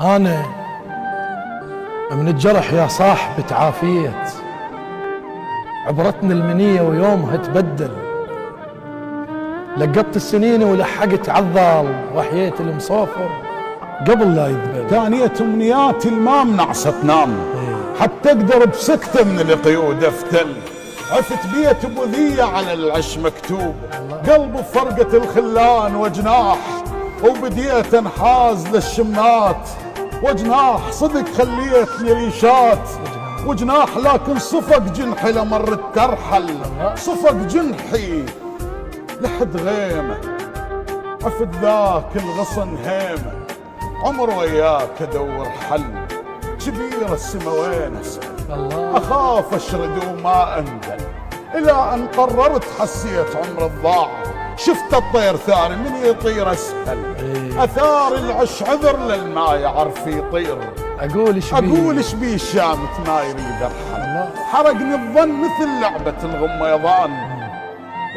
أنا من الجرح يا صاحبي تعافيت، عبرتني المنية ويومها تبدل، لقطت السنين ولحقت عالظال وحييت المصافر قبل لا يذبل. كانت امنياتي ما منعسة تنام حتى اقدر بسكتة من القيود افتل. عفت بيت ابو ذية على العش مكتوب، قلب فرقة الخلان وجناح، وبديت انحاز للشمات وجناح صدق خليتني ريشات وجناح، لكن صفق جنحي لمرت ترحل، صفق جنحي لحد غيمة. عفت ذاك الغصن هيمة، عمر وياك ادور حل، كبير السما وين اسال، اخاف اشرد وما انزل، الى ان قررت حسيت عمر الضاع، شفت الطير ثاني من يطير اسهل، اثار العش عذر للما يعرف يطير، اقول ايش بيه الشامت ما يريد ارحل، حرقني الظن مثل لعبة الغميضان،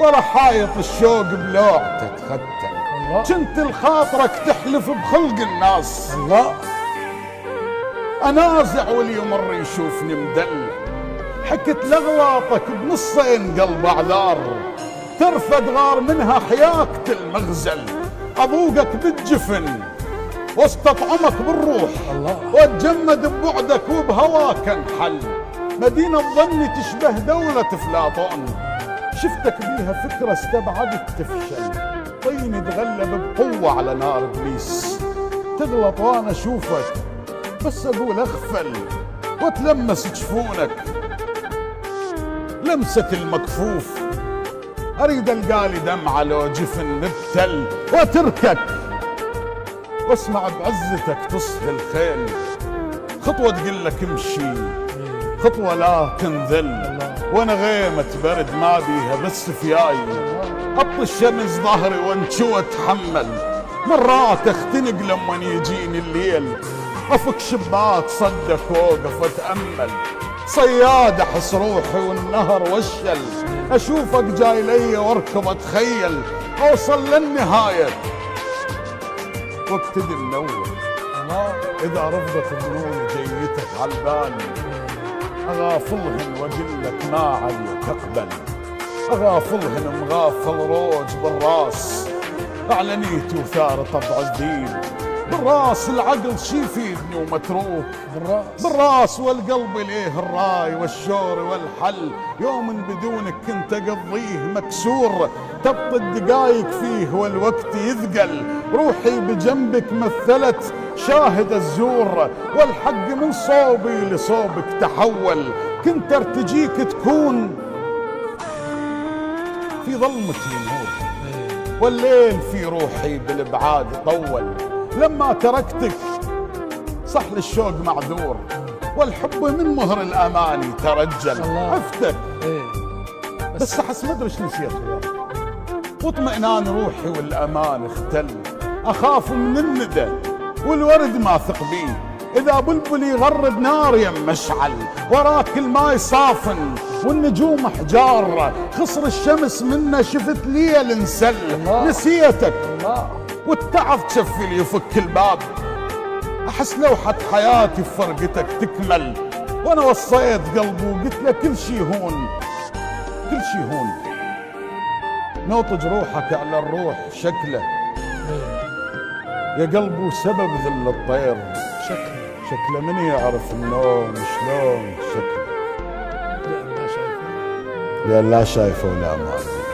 ورا حايط الشوق بلوع تتختل، كنت لخاطرك تحلف بخلق الناس، الله انازع واللي يمر يشوفني مدل، حكت لاغلاطك بنصين قلب اعذار، ترفد غار منها حياكة المغزل، اذوقك بالجفن واستطعمك بالروح، واتجمد ببعدك وبهواك انحل، مدينة ظني تشبه دولة افلاطون، شفتك بيها فكرة استبعدت تفشل، طيني تغلب بقوة على نار ابليس، تغلط وانا اشوفك بس اقول اغفل، وتلمس جفونك لمسة المكفوف، اريد القالي دمعة لو جفن مبتل، واتركك واسمع بعزتك تصحي الخيل، خطوة تقلك امشي خطوة لا تنذل، وانا غيمة برد ما بيها بس فياي، اطي الشمس ظهري وانشو اتحمل، مرات اختنق لما يجيني الليل، افك شباك صدق واوقف اتامل، صياد احس روحي والنهر والشل، اشوفك جاي لي واركب اتخيل، اوصل للنهايه وابتدي منور، اذا رفضت ظنوني جيتك عالبال، اغافلهن واقول لك ما عليك اقبل، اغافلهن مغافل روج بالراس، اعلنيت وثار طبع الذيل، بالراس العقل شي يفيدني ومتروك، بالراس والقلب ليه الراي والشور والحل، يوم بدونك كنت اقضيه مكسور، تبطي الدقايق فيه والوقت يثقل، روحي بجنبك مثلت شاهد الزور، والحق من صوبي لصوبك تحول، كنت ارتجيك تكون في ظلمتي نور، والليل في روحي بالابعاد طول، لما تركتك صح للشوق معذور، والحب من مهر الاماني ترجل، عفتك بس احس ما ادري ايش نسيت وياك، واطمئنان روحي والامان اختل، اخاف من الندى والورد ما ثق بيه، اذا بلبل يغرد نار يم مشعل، وراك الماي صافن والنجوم حجار، خصر الشمس منه شفت ليل انسل، نسيتك والتعب تشفي لي يفك الباب، احس لوحة حياتي بفرقتك تكمل، وانا وصيت قلبي وقلت له كل شي هون كل شي هون، نوطج روحك على الروح شكله يا قلبي، وسبب ذل الطير شكله من يعرف النوم شلون شكله، لأن لا شايفه ولا مالي.